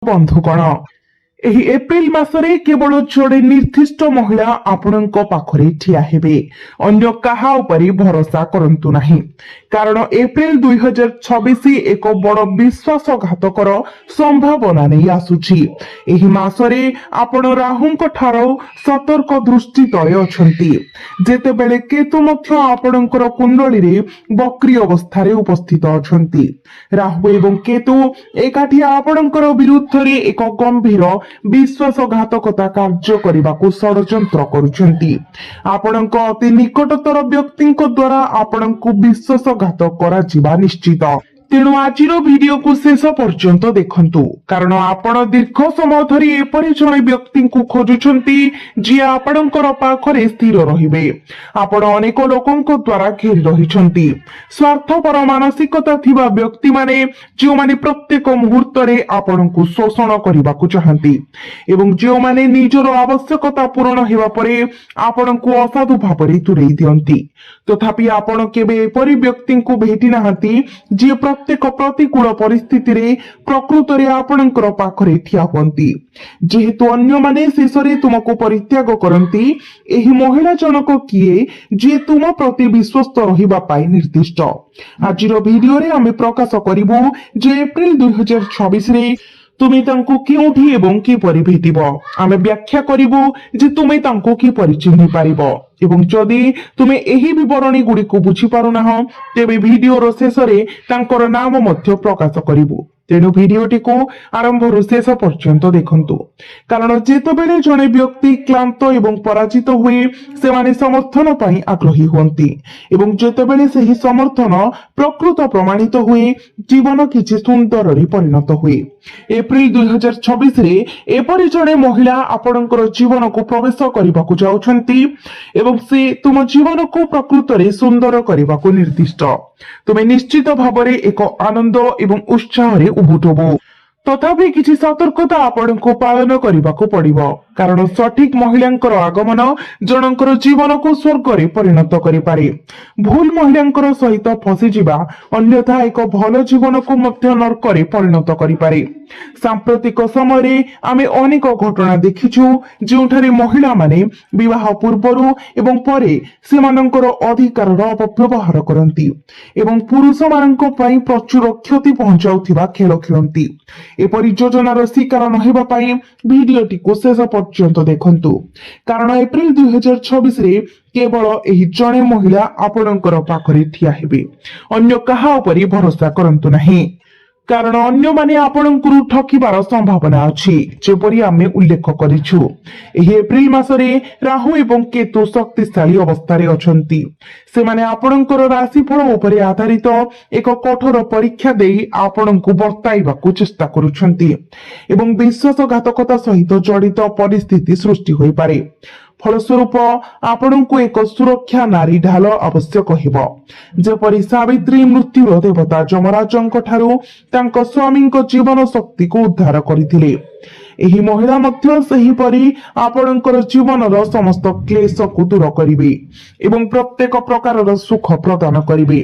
बंधुगण ଏହି ଏପ୍ରିଲ ମାସରେ କେବଳ ଜଣେ ନିର୍ଦ୍ଦିଷ୍ଟ ମହିଳା ଆପଣଙ୍କ ପାଖରେ ଠିଆ ହେବେ, ଅନ୍ୟ କାହା ଉପରେ ଭରସା କରନ୍ତୁ ନାହିଁ। କାରଣ ଏପ୍ରିଲ 2026 ଏକ ବଡ ବିଶ୍ୱାସଘାତକର ସମ୍ଭାବନା ନେଇ ଆସୁଛି। ଏହି ମାସରେ ଆପଣ ରାହୁଙ୍କ ଠାରୁ ସତର୍କ ଦୃଷ୍ଟି ତଳେ ଅଛନ୍ତି, ଯେତେବେଳେ କେତୁ ମଧ୍ୟ ଆପଣଙ୍କର କୁଣ୍ଡଳୀରେ ବକ୍ରି ଅବସ୍ଥାରେ ଉପସ୍ଥିତ ଅଛନ୍ତି। ରାହୁ ଏବଂ କେତୁ ଏକାଠି ଆପଣଙ୍କର ବିରୁଦ୍ଧରେ ଏକ ଗମ୍ଭୀର ବିଶ୍ୱାସଘାତକତା କାର୍ଯ୍ୟ କରିବାକୁ ଷଡ଼ଯନ୍ତ୍ର କରୁଛନ୍ତି। ଆପଣଙ୍କ ଅତି ନିକଟତର ବ୍ୟକ୍ତିଙ୍କ ଦ୍ୱାରା ଆପଣଙ୍କୁ ବିଶ୍ୱାସଘାତ କରାଯିବା ନିଶ୍ଚିତ। ତେଣୁ ଆଜିର ଭିଡିଓକୁ ଶେଷ ପର୍ଯ୍ୟନ୍ତ ଦେଖନ୍ତୁ, କାରଣ ଆପଣ ଦୀର୍ଘ ସମୟ ଧରି ଏପରି ଜଣେ ବ୍ୟକ୍ତିଙ୍କୁ ଖୋଜୁଛନ୍ତି ଯିଏ ଆପଣଙ୍କର ପାଖରେ ସ୍ଥିର ରହିବେ। ଆପଣ ଅନେକ ଲୋକଙ୍କ ଦ୍ୱାରା ଘେରି ରହିଛନ୍ତି ସ୍ୱାର୍ଥପର ମାନସିକତା ଥିବା ବ୍ୟକ୍ତିମାନେ, ଯେଉଁମାନେ ପ୍ରତ୍ୟେକ ମୁହୂର୍ତ୍ତରେ ଆପଣଙ୍କୁ ଶୋଷଣ କରିବାକୁ ଚାହାନ୍ତି ଏବଂ ଯେଉଁମାନେ ନିଜର ଆବଶ୍ୟକତା ପୂରଣ ହେବା ପରେ ଆପଣଙ୍କୁ ଅସାଧୁ ଭାବରେ ଦୂରେଇ ଦିଅନ୍ତି। ତଥାପି ଆପଣ କେବେ ଏପରି ବ୍ୟକ୍ତିଙ୍କୁ ଭେଟି ନାହାନ୍ତି ଯିଏ ପ୍ରତ୍ୟେକ ପ୍ରତିକୂଳ ପରିସ୍ଥିତିରେ ପ୍ରକୃତରେ ଆପଣଙ୍କର ପାଖରେ ଠିଆ ହୁଅନ୍ତି। ଯେହେତୁ ଅନ୍ୟମାନେ ଶେଷରେ ତୁମକୁ ପରିତ୍ୟାଗ କରନ୍ତି, ଏହି ମହିଳା ଜଣକ କିଏ ଯିଏ ତୁମ ପ୍ରତି ବିଶ୍ୱସ୍ତ ରହିବା ପାଇଁ ନିର୍ଦ୍ଦିଷ୍ଟ। ଆଜିର ଭିଡିଓରେ ଆମେ ପ୍ରକାଶ କରିବୁ ଯେ ଏପ୍ରିଲ 2026ରେ ତୁମେ ତାଙ୍କୁ କେଉଁଠି ଏବଂ କିପରି ଭେଟିବ। ଆମେ ବ୍ୟାଖ୍ୟା କରିବୁ ଯେ ତୁମେ ତାଙ୍କୁ କିପରି ଚିହ୍ନି ପାରିବ ଏବଂ ଯଦି ତୁମେ ଏହି ବିବରଣୀ ଗୁଡ଼ିକୁ ବୁଝିପାରୁନାହ, ତେବେ ଭିଡିଓର ଶେଷରେ ତାଙ୍କର ନାମ ମଧ୍ୟ ପ୍ରକାଶ କରିବୁ। ତେଣୁ ଭିଡିଓଟିକୁ ଆରମ୍ଭରୁ ଶେଷ ପର୍ଯ୍ୟନ୍ତ ଦେଖନ୍ତୁ, କାରଣ ଯେତେବେଳେ ଜଣେ ବ୍ୟକ୍ତି କ୍ଳାନ୍ତ ଏବଂ ପରାଜିତ ହୁଏ, ସେମାନେ ସମର୍ଥନ ପାଇଁ ଆଗ୍ରହୀ ହୁଅନ୍ତି ଏବଂ ଯେତେବେଳେ ସେହି ସମର୍ଥନ ପ୍ରକୃତ ପ୍ରମାଣିତ ହୁଏ, ଜୀବନ କିଛି ସୁନ୍ଦରରେ ପରିଣତ ହୁଏ। ଏପ୍ରିଲ 2026ରେ ଏପରି ଜଣେ ମହିଳା ଆପଣଙ୍କର ଜୀବନକୁ ପ୍ରବେଶ କରିବାକୁ ଯାଉଛନ୍ତି ଏବଂ ସେ ତୁମ ଜୀବନକୁ ପ୍ରକୃତରେ ସୁନ୍ଦର କରିବାକୁ ନିର୍ଦ୍ଦିଷ୍ଟ। ତୁମେ ନିଶ୍ଚିତ ଭାବରେ ଏକ ଆନନ୍ଦ ଏବଂ ଉତ୍ସାହରେ ଉବୁଟବୁ। ତଥାପି କିଛି ସତର୍କତା ଆପଣଙ୍କୁ ପାଳନ କରିବାକୁ ପଡିବ, କାରଣ ସଠିକ ମହିଳାଙ୍କର ଆଗମନ ଜଣଙ୍କର ଜୀବନକୁ ସ୍ୱର୍ଗରେ ପରିଣତ କରିପାରେ। ଭୁଲ ମହିଳାଙ୍କର ସହିତ ଫସିଯିବା ଅନ୍ୟଥା ଏକ ଭଲ ଜୀବନକୁ ମଧ୍ୟ ନର୍କରେ ପରିଣତ କରିପାରେ। ସାମ୍ପ୍ରତିକ ସମୟରେ ଆମେ ଅନେକ ଘଟଣା ଦେଖିଛୁ ଯେଉଁଠାରେ ମହିଳାମାନେ ବିବାହ ପୂର୍ବରୁ ଏବଂ ପରେ ସେମାନଙ୍କର ଅଧିକାରର ଅପବ୍ୟବହାର କରନ୍ତି ଏବଂ ପୁରୁଷମାନଙ୍କ ପାଇଁ ପ୍ରଚୁର କ୍ଷତି ପହଞ୍ଚାଉଥିବା ଖେଳ ଖେଳନ୍ତି। ଏପରି ଯୋଜନାର ଶିକାର ନ ହେବା ପାଇଁ ଭିଡିଓଟିକୁ ଶେଷ ପର୍ଯ୍ୟନ୍ତ ଦେଖନ୍ତୁ, କାରଣ ଏପ୍ରିଲ 2026ରେ କେବଳ ଏହି ଜଣେ ମହିଳା ଆପଣଙ୍କର ପାଖରେ ଠିଆ ହେବେ, ଅନ୍ୟ କାହା ଉପରେ ଭରସା କରନ୍ତୁ ନାହିଁ। କାରଣ ଅନ୍ୟମାନେ ଆପଣଙ୍କୁ ଠକିବାର ସମ୍ଭାବନା ଅଛି। ଯେପରି ଆମେ ଉଲ୍ଲେଖ କରିଛୁ, ଏହି ଏପ୍ରିଲ ମାସରେ ରାହୁ ଏବଂ କେତୁ ଶକ୍ତିଶାଳୀ ଅବସ୍ଥାରେ ଅଛନ୍ତି। ସେମାନେ ଆପଣଙ୍କର ରାଶିଫଳ ଉପରେ ଆଧାରିତ ଏକ କଠୋର ପରୀକ୍ଷା ଦେଇ ଆପଣଙ୍କୁ ବର୍ତ୍ତାଇବାକୁ ଚେଷ୍ଟା କରୁଛନ୍ତି ଏବଂ ବିଶ୍ୱାସଘାତକତା ସହିତ ଜଡିତ ପରିସ୍ଥିତି ସୃଷ୍ଟି ହୋଇପାରେ। ଫଳସ୍ୱରୂପ ଆପଣଙ୍କୁ ଏକ ସୁରକ୍ଷା ନାରୀ ଢାଲ ଆବଶ୍ୟକ ହେବ, ଯେପରି ସାବିତ୍ରୀ ମୃତ୍ୟୁର ଦେବତା ଯମରାଜଙ୍କ ଠାରୁ ତାଙ୍କ ସ୍ୱାମୀଙ୍କ ଜୀବନ ଶକ୍ତିକୁ ଉଦ୍ଧାର କରିଥିଲେ। ଏହି ମହିଳା ମଧ୍ୟ ସେହିପରି ଆପଣଙ୍କର ଜୀବନର ସମସ୍ତ କ୍ଲେଶକୁ ଦୂର କରିବେ ଏବଂ ପ୍ରତ୍ୟେକ ପ୍ରକାରର ସୁଖ ପ୍ରଦାନ କରିବେ।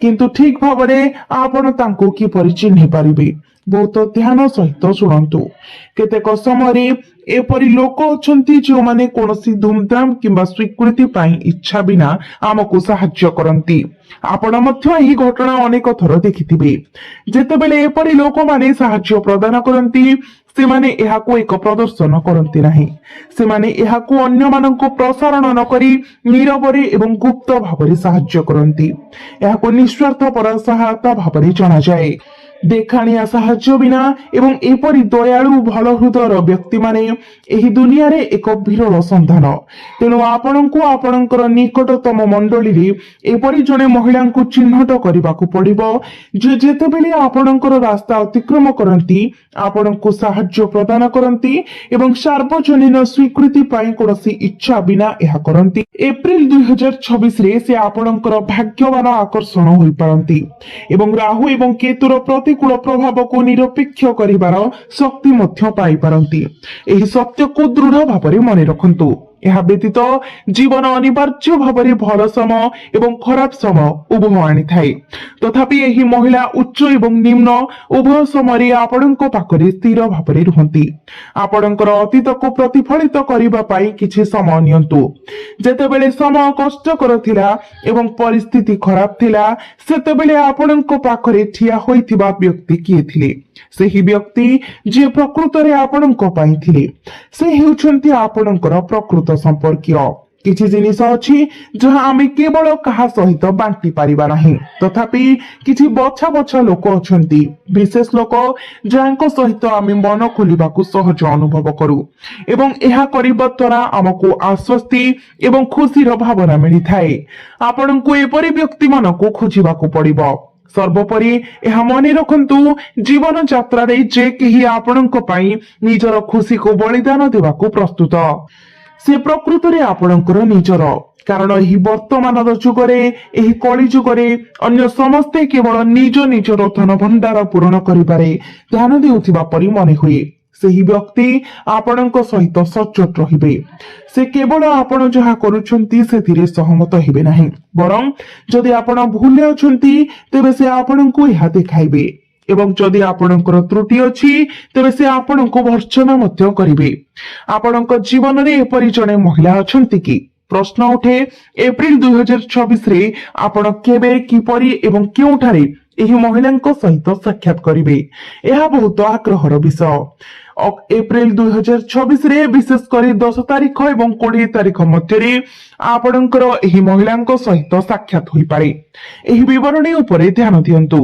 କିନ୍ତୁ ଠିକ ଭାବରେ ଆପଣ ତାଙ୍କୁ କିପରି ଚିହ୍ନି ପାରିବେ? ବହୁତ ଧ୍ୟାନ ସହିତ ଶୁଣନ୍ତୁ। କେତେକ ସମୟରେ ଏପରି ଲୋକ ଅଛନ୍ତି ଯେଉଁମାନେ କୌଣସି ଧୁମଧାମ କିମ୍ବା ସ୍ୱୀକୃତି ପାଇଁ ଇଚ୍ଛା ବିନା ଆମକୁ ସାହାଯ୍ୟ କରନ୍ତି। ଆପଣ ମଧ୍ୟ ଏହି ଘଟଣା ଅନେକ ଥର ଦେଖିଥିବେ। ଯେତେବେଳେ ଏପରି ଲୋକମାନେ ସାହାଯ୍ୟ ପ୍ରଦାନ କରନ୍ତି, ସେମାନେ ଏହାକୁ ଏକ ପ୍ରଦର୍ଶନ କରନ୍ତି ନାହିଁ। ସେମାନେ ଏହାକୁ ଅନ୍ୟମାନଙ୍କୁ ପ୍ରସାରଣ ନ କରି ନୀରବରେ ଏବଂ ଗୁପ୍ତ ଭାବରେ ସାହାଯ୍ୟ କରନ୍ତି। ଏହାକୁ ନିଃସ୍ୱାର୍ଥପର ସହାୟତା ଭାବରେ ଜଣାଯାଏ। ଦେଖାଣିଆ ସାହାଯ୍ୟ ବିନା ଏବଂ ଏପରି ଦୟାଳୁ ଭଲ ହୃଦୟର ବ୍ୟକ୍ତିମାନେ ଏହି ଦୁନିଆରେ ଏକ ବିରଳ ସନ୍ଧାନ। ତେଣୁ ଆପଣଙ୍କୁ ଆପଣଙ୍କର ନିକଟତମ ମଣ୍ଡଳୀରେ ଏପରି ଜଣେ ମହିଳାଙ୍କୁ ଚିହ୍ନଟ କରିବାକୁ ପଡିବ, ଯେ ଯେତେବେଳେ ଆପଣଙ୍କର ରାସ୍ତା ଅତିକ୍ରମ କରନ୍ତି, ଆପଣଙ୍କୁ ସାହାଯ୍ୟ ପ୍ରଦାନ କରନ୍ତି ଏବଂ ସାର୍ବଜନୀନ ସ୍ୱୀକୃତି ପାଇଁ କୌଣସି ଇଚ୍ଛା ବିନା ଏହା କରନ୍ତି। ଏପ୍ରିଲ 2026ରେ ସେ ଆପଣଙ୍କର ଭାଗ୍ୟବାନ ଆକର୍ଷଣ ହୋଇପାରନ୍ତି ଏବଂ ରାହୁ ଏବଂ କେତୁର ପ୍ରତିକୂଳ ପ୍ରଭାବକୁ ନିରପେକ୍ଷ କରିବାର ଶକ୍ତି ମଧ୍ୟ ପାଇପାରନ୍ତି। ଏହି ସତ୍ୟକୁ ଦୃଢ ଭାବରେ ମନେ ରଖନ୍ତୁ। ଏହା ବ୍ୟତୀତ ଜୀବନ ଅନିବାର୍ଯ୍ୟ ଭାବରେ ଭଲ ସମୟ ଏବଂ ଖରାପ ସମୟ ଉଭୟ ଆଣିଥାଏ। ତଥାପି ଏହି ମହିଳା ଉଚ୍ଚ ଏବଂ ନିମ୍ନ ଉଭୟ ସମୟରେ ଆପଣଙ୍କ ପାଖରେ ସ୍ଥିର ଭାବରେ ରୁହନ୍ତି। ଆପଣଙ୍କର ଅତୀତକୁ ପ୍ରତିଫଳିତ କରିବା ପାଇଁ କିଛି ସମୟ ନିଅନ୍ତୁ। ଯେତେବେଳେ ସମୟ କଷ୍ଟକର ଥିଲା ଏବଂ ପରିସ୍ଥିତି ଖରାପ ଥିଲା, ସେତେବେଳେ ଆପଣଙ୍କ ପାଖରେ ଠିଆ ହୋଇଥିବା ବ୍ୟକ୍ତି କିଏ ଥିଲେ? ସେହି ବ୍ୟକ୍ତି ଯିଏ ପ୍ରକୃତରେ ଆପଣଙ୍କ ପାଇଁ ଥିଲେ, ସେ ହେଉଛନ୍ତି ଆପଣଙ୍କର ପ୍ରକୃତ ସମ୍ପର୍କୀୟ। କିଛି ଜିନିଷ ଅଛି ଯାହା ଆମେ କେବଳ କାହା ସହିତ ବାଣ୍ଟି ପାରିବା ନାହିଁ। ତଥାପି କିଛି ବଛା ବଛା ଲୋକ ଅଛନ୍ତି, ବିଶେଷ ଲୋକ ଯାହାଙ୍କ ସହିତ ଆମେ ମନ ଖୋଲିବାକୁ ସହଜ ଅନୁଭବ କରୁ ଏବଂ ଏହା କରିବା ଦ୍ୱାରା ଆମକୁ ଆଶ୍ୱସ୍ତି ଏବଂ ଖୁସିର ଭାବନା ମିଳିଥାଏ। ଆପଣଙ୍କୁ ଏପରି ବ୍ୟକ୍ତିମାନଙ୍କୁ ଖୋଜିବାକୁ ପଡିବ। ସର୍ବୋପରି ଏହା ମନେ ରଖନ୍ତୁ, ଜୀବନ ଯାତ୍ରାରେ ଯେ କେହି ଆପଣଙ୍କ ପାଇଁ ନିଜର ଖୁସିକୁ ବଳିଦାନ ଦେବାକୁ ପ୍ରସ୍ତୁତ, ସେ ପ୍ରକୃତରେ ଆପଣଙ୍କର ନିଜର। କାରଣ ଏହି ବର୍ତ୍ତମାନର ଯୁଗରେ, ଏହି କଳି ଯୁଗରେ ଅନ୍ୟ ସମସ୍ତେ କେବଳ ନିଜ ନିଜର ଧନ ଭଣ୍ଡାର ପୂରଣ କରିବାରେ ଧ୍ୟାନ ଦେଉଥିବା ପରି ମନେ ହୁଏ। ସେହି ବ୍ୟକ୍ତି ଆପଣଙ୍କ ସହିତ ସଚ୍ଚୋଟ ରହିବେ। ସେ କେବଳ ଆପଣ ଯାହା କରୁଛନ୍ତି ସେଥିରେ ସହମତ ହେବେ ନାହିଁ, ବରଂ ଯଦି ଆପଣ ଭୁଲରେ ଅଛନ୍ତି ତେବେ ସେ ଆପଣଙ୍କୁ ଏହା ଦେଖାଇବେ ଏବଂ ଯଦି ଆପଣଙ୍କର ତ୍ରୁଟି ଅଛି ତେବେ ସେ ଆପଣଙ୍କୁ ଭର୍ତ୍ସନା ମଧ୍ୟ କରିବେ। ଆପଣଙ୍କ ଜୀବନରେ ଏପରି ଜଣେ ମହିଳା ଅଛନ୍ତି କି? ପ୍ରଶ୍ନ ଉଠେ, ଏପ୍ରିଲ 2024ରେ ଆପଣ କେବେ, କିପରି ଏବଂ କେଉଁଠାରେ ଏହି ମହିଳାଙ୍କ ସହିତ ସାକ୍ଷାତ କରିବେ? ଏହା ବହୁତ ଆଗ୍ରହର ବିଷୟ। ଏପ୍ରିଲ 2024ରେ ବିଶେଷ କରି 10 ତାରିଖ ଏବଂ 20 ତାରିଖ ମଧ୍ୟରେ ଆପଣଙ୍କର ଏହି ମହିଳାଙ୍କ ସହିତ ସାକ୍ଷାତ ହୋଇପାରେ। ଏହି ବିବରଣୀ ଉପରେ ଧ୍ୟାନ ଦିଅନ୍ତୁ।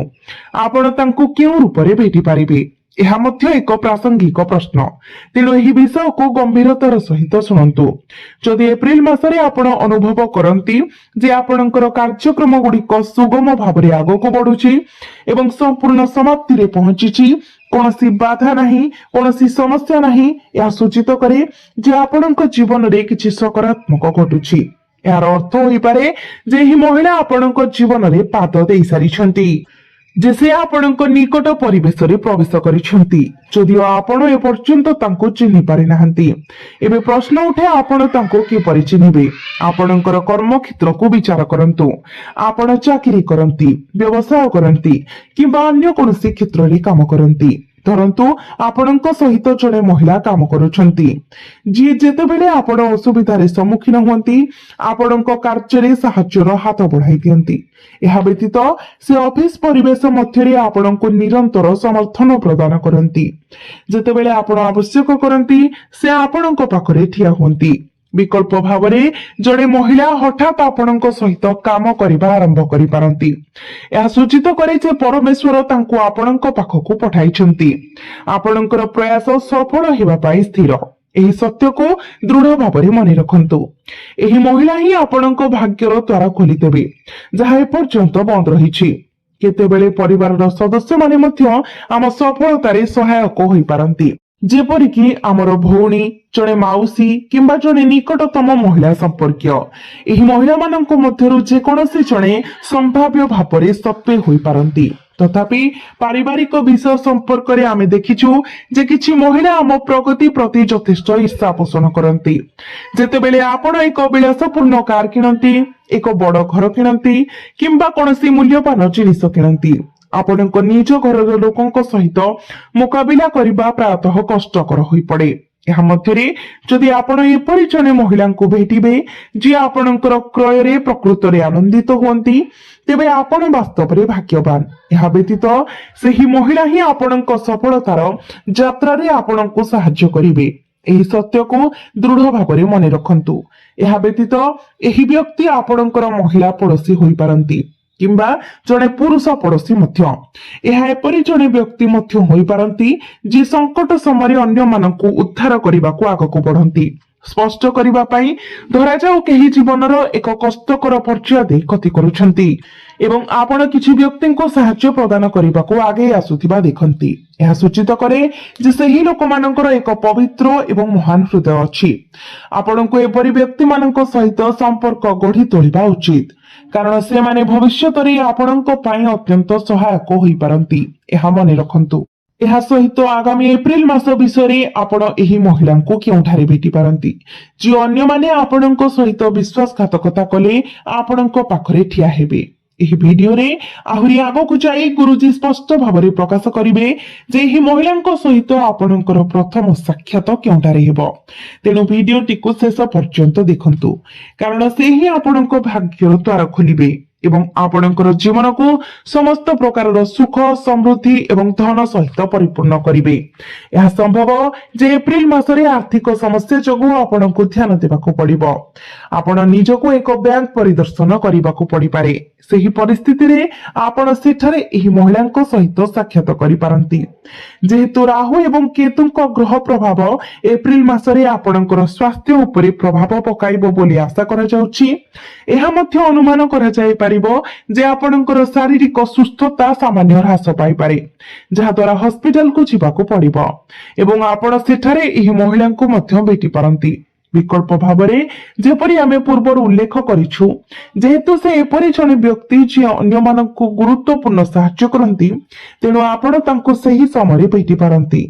ଆପଣ ତାଙ୍କୁ କେଉଁ ରୂପରେ ଭେଟି ପାରିବେ? ଏହା ମଧ୍ୟ ଏକ ପ୍ରାସଙ୍ଗିକ ପ୍ରଶ୍ନ, ତେଣୁ ଏହି ବିଷୟକୁ ଗମ୍ଭୀରତାର ସହିତ ଶୁଣନ୍ତୁ। ଯଦି ଏପ୍ରିଲ ମାସରେ ଆପଣ ଅନୁଭବ କରନ୍ତି ଯେ ଆପଣଙ୍କର କାର୍ଯ୍ୟକ୍ରମ ଗୁଡିକ ସୁଗମ ଭାବରେ ଆଗକୁ ବଢୁଛି ଏବଂ ସମ୍ପୂର୍ଣ୍ଣ ସମାପ୍ତିରେ ପହଞ୍ଚିଛି, କୌଣସି ବାଧା ନାହିଁ, କୌଣସି ସମସ୍ୟା ନାହିଁ, ଏହା ସୂଚିତ କରେ ଯେ ଆପଣଙ୍କ ଜୀବନରେ କିଛି ସକାରାତ୍ମକ ଘଟୁଛି। ଏହାର ଅର୍ଥ ହୋଇପାରେ ଯେ ଏହି ମହିଳା ଆପଣଙ୍କ ଜୀବନରେ ପାଦ ଦେଇ ସାରିଛନ୍ତି, ଯେ ସେ ଆପଣଙ୍କ ନିକଟ ପରିବେଶରେ ପ୍ରବେଶ କରିଛନ୍ତି, ଯଦିଓ ଆପଣ ଏପର୍ଯ୍ୟନ୍ତ ତାଙ୍କୁ ଚିହ୍ନି ପାରିନାହାନ୍ତି। ଏବେ ପ୍ରଶ୍ନ ଉଠେ, ଆପଣ ତାଙ୍କୁ କିପରି ଚିହ୍ନିବେ? ଆପଣଙ୍କର କର୍ମକ୍ଷେତ୍ରକୁ ବିଚାର କରନ୍ତୁ। ଆପଣ ଚାକିରି କରନ୍ତି, ବ୍ୟବସାୟ କରନ୍ତି କିମ୍ବା ଅନ୍ୟ କୌଣସି କ୍ଷେତ୍ରରେ କାମ କରନ୍ତି। ଧରନ୍ତୁ ଆପଣଙ୍କ ସହିତ ଜଣେ ମହିଳା କାମ କରୁଛନ୍ତି, ଯିଏ ଯେତେବେଳେ ଆପଣ ଅସୁବିଧାରେ ସମ୍ମୁଖୀନ ହୁଅନ୍ତି ଆପଣଙ୍କ କାର୍ଯ୍ୟରେ ସାହାଯ୍ୟର ହାତ ବଢାଇ ଦିଅନ୍ତି। ଏହା ବ୍ୟତୀତ ସେ ଅଫିସ ପରିବେଶ ମଧ୍ୟରେ ଆପଣଙ୍କୁ ନିରନ୍ତର ସମର୍ଥନ ପ୍ରଦାନ କରନ୍ତି। ଯେତେବେଳେ ଆପଣ ଆବଶ୍ୟକ କରନ୍ତି ସେ ଆପଣଙ୍କ ପାଖରେ ଠିଆ ହୁଅନ୍ତି। ବିକଳ୍ପ ଭାବରେ ଜଣେ ମହିଳା ହଠାତ୍ ଆପଣଙ୍କ ସହିତ କାମ କରିବା ଆରମ୍ଭ କରିପାରନ୍ତି। ଏହା ସୂଚିତ କରେ ଯେ ପରମେଶ୍ୱର ତାଙ୍କୁ ଆପଣଙ୍କ ପାଖକୁ ପଠାଇଛନ୍ତି। ଆପଣଙ୍କର ପ୍ରୟାସ ସଫଳ ହେବା ପାଇଁ ସ୍ଥିର। ଏହି ସତ୍ୟକୁ ଦୃଢ ଭାବରେ ମନେ ରଖନ୍ତୁ। ଏହି ମହିଳା ହିଁ ଆପଣଙ୍କ ଭାଗ୍ୟର ଦ୍ୱାର ଖୋଲିଦେବେ, ଯାହା ଏପର୍ଯ୍ୟନ୍ତ ବନ୍ଦ ରହିଛି। କେତେବେଳେ ପରିବାରର ସଦସ୍ୟମାନେ ମଧ୍ୟ ଆମ ସଫଳତାରେ ସହାୟକ ହୋଇପାରନ୍ତି, ଯେପରିକି ଆମର ଭଉଣୀ, ଜଣେ ମାଉସୀ କିମ୍ବା ଜଣେ ନିକଟତମ ମହିଳା ସମ୍ପର୍କୀୟ। ଏହି ମହିଳାମାନଙ୍କ ମଧ୍ୟରୁ ଯେକୌଣସି ଜଣେ ସମ୍ଭାବ୍ୟ ଭାବରେ ସତ୍ତ୍ୱେ ହୋଇପାରନ୍ତି। ତଥାପି ପାରିବାରିକ ବିଷୟ ସମ୍ପର୍କରେ ଆମେ ଦେଖିଛୁ ଯେ କିଛି ମହିଳା ଆମ ପ୍ରଗତି ପ୍ରତି ଯଥେଷ୍ଟ ଇର୍ଷା ପୋଷଣ କରନ୍ତି। ଯେତେବେଳେ ଆପଣ ଏକ ବିଳାସପୂର୍ଣ୍ଣ କାର କିଣନ୍ତି, ଏକ ବଡ ଘର କିଣନ୍ତି କିମ୍ବା କୌଣସି ମୂଲ୍ୟବାନ ଜିନିଷ କିଣନ୍ତି, ଆପଣଙ୍କ ନିଜ ଘରର ଲୋକଙ୍କ ସହିତ ମୁକାବିଲା କରିବା ପ୍ରାୟତଃ କଷ୍ଟକର ହୋଇପଡେ। ଏହା ମଧ୍ୟରେ ଯଦି ଆପଣ ଏପରି ଜଣେ ମହିଳାଙ୍କୁ ଭେଟିବେ ଯିଏ ଆପଣଙ୍କର କ୍ରୟରେ ପ୍ରକୃତରେ ଆନନ୍ଦିତ ହୁଅନ୍ତି, ତେବେ ଆପଣ ବାସ୍ତବରେ ଭାଗ୍ୟବାନ। ଏହା ବ୍ୟତୀତ ସେହି ମହିଳା ହିଁ ଆପଣଙ୍କ ସଫଳତାର ଯାତ୍ରାରେ ଆପଣଙ୍କୁ ସାହାଯ୍ୟ କରିବେ। ଏହି ସତ୍ୟକୁ ଦୃଢ ଭାବରେ ମନେ ରଖନ୍ତୁ। ଏହା ବ୍ୟତୀତ ଏହି ବ୍ୟକ୍ତି ଆପଣଙ୍କର ମହିଳା ପଡୋଶୀ ହୋଇପାରନ୍ତି କିମ୍ବା ଜଣେ ପୁରୁଷ ପଡୋଶୀ ମଧ୍ୟ। ଏହା ଏପରି ଜଣେ ବ୍ୟକ୍ତି ମଧ୍ୟ ହୋଇପାରନ୍ତି ଯିଏ ସଙ୍କଟ ସମୟରେ ଅନ୍ୟମାନଙ୍କୁ ଉଦ୍ଧାର କରିବାକୁ ଆଗକୁ ବଢନ୍ତି। ସ୍ପଷ୍ଟ କରିବା ପାଇଁ ଧରାଯାଉ କେହି ଜୀବନର ଏକ କଷ୍ଟକର ପର୍ଯ୍ୟାୟ ଦେଇ ଗତି କରୁଛନ୍ତି ଏବଂ ଆପଣ କିଛି ବ୍ୟକ୍ତିଙ୍କୁ ସାହାଯ୍ୟ ପ୍ରଦାନ କରିବାକୁ ଆଗେଇ ଆସୁଥିବା ଦେଖନ୍ତି। ଏହା ସୂଚିତ କରେ ଯେ ସେହି ଲୋକମାନଙ୍କର ଏକ ପବିତ୍ର ଏବଂ ମହାନ ହୃଦୟ ଅଛି। ଆପଣଙ୍କୁ ଏପରି ବ୍ୟକ୍ତିମାନଙ୍କ ସହିତ ସମ୍ପର୍କ ଗଢି ତୋଳିବା ଉଚିତ, କାରଣ ସେମାନେ ଭବିଷ୍ୟତରେ ଆପଣଙ୍କ ପାଇଁ ଅତ୍ୟନ୍ତ ସହାୟକ ହୋଇପାରନ୍ତି। ଏହା ମନେ ରଖନ୍ତୁ। ଏହା ସହିତ ଆଗାମୀ ଏପ୍ରିଲ ମାସ ବିଷୟରେ ଆପଣ ଏହି ମହିଳାଙ୍କୁ କେଉଁଠାରେ ଭେଟି ପାରନ୍ତି ଯିଏ ଅନ୍ୟମାନେ ଆପଣଙ୍କ ସହିତ ବିଶ୍ୱାସଘାତକତା କଲେ ଆପଣଙ୍କ ପାଖରେ ଠିଆ ହେବେ। ଏହି ଭିଡିଓରେ ଆହୁରି ଆଗକୁ ଯାଇ ଗୁରୁଜୀ ସ୍ପଷ୍ଟ ଭାବରେ ପ୍ରକାଶ କରିବେ ଯେ ଏହି ମହିଳାଙ୍କ ସହିତ ଆପଣଙ୍କର ପ୍ରଥମ ସାକ୍ଷାତ କେଉଁଠାରେ ହେବ। ତେଣୁ ଭିଡିଓଟିକୁ ଶେଷ ପର୍ଯ୍ୟନ୍ତ ଦେଖନ୍ତୁ, କାରଣ ସେ ହିଁ ଆପଣଙ୍କ ଭାଗ୍ୟର ଦ୍ୱାର ଖୋଲିବେ ଏବଂ ଆପଣଙ୍କର ଜୀବନକୁ ସମସ୍ତ ପ୍ରକାରର ସୁଖ ସମୃଦ୍ଧି ଏବଂ ଧନ ସହିତ ପରିପୂର୍ଣ୍ଣ କରିବେ। ଏହା ସମ୍ଭବ ଯେ ଏପ୍ରିଲ ମାସରେ ଆର୍ଥିକ ସମସ୍ୟା ଯୋଗୁଁ ଆପଣଙ୍କୁ ଧ୍ୟାନ ଦେବାକୁ ପଡିବ। ଆପଣ ନିଜକୁ ଏକ ବ୍ୟାଙ୍କ ପରିଦର୍ଶନ କରିବାକୁ ପଡିପାରେ। ସେହି ପରିସ୍ଥିତିରେ ଆପଣ ସେଠାରେ ଏହି ମହିଳାଙ୍କ ସହିତ ସାକ୍ଷାତ କରିପାରନ୍ତି। ଯେହେତୁ ରାହୁ ଏବଂ କେତୁଙ୍କ ଗ୍ରହ ପ୍ରଭାବ ଏପ୍ରିଲ ମାସରେ ଆପଣଙ୍କର ସ୍ୱାସ୍ଥ୍ୟ ଉପରେ ପ୍ରଭାବ ପକାଇବ ବୋଲି ଆଶା କରାଯାଉଛି, ଏହା ମଧ୍ୟ ଅନୁମାନ କରାଯାଇପାରିବ ଯେ ଆପଣଙ୍କର ଶାରୀରିକ ସୁସ୍ଥତା ସାମାନ୍ୟ ହ୍ରାସ ପାଇପାରେ, ଯାହାଦ୍ୱାରା ହସ୍ପିଟାଲକୁ ଯିବାକୁ ପଡିବ ଏବଂ ଆପଣ ସେଠାରେ ଏହି ମହିଳାଙ୍କୁ ମଧ୍ୟ ଭେଟି ପାରନ୍ତି। ବିକଳ୍ପ ଭାବରେ ଯେପରି ଆମେ ପୂର୍ବରୁ ଉଲ୍ଲେଖ କରିଛୁ, ଯେହେତୁ ସେ ଏପରି ଜଣେ ବ୍ୟକ୍ତି ଯିଏ ଅନ୍ୟମାନଙ୍କୁ ଗୁରୁତ୍ୱପୂର୍ଣ୍ଣ ସାହାଯ୍ୟ କରନ୍ତି, ତେଣୁ ଆପଣ ତାଙ୍କୁ ସେହି ସମୟରେ ଭେଟି ପାରନ୍ତି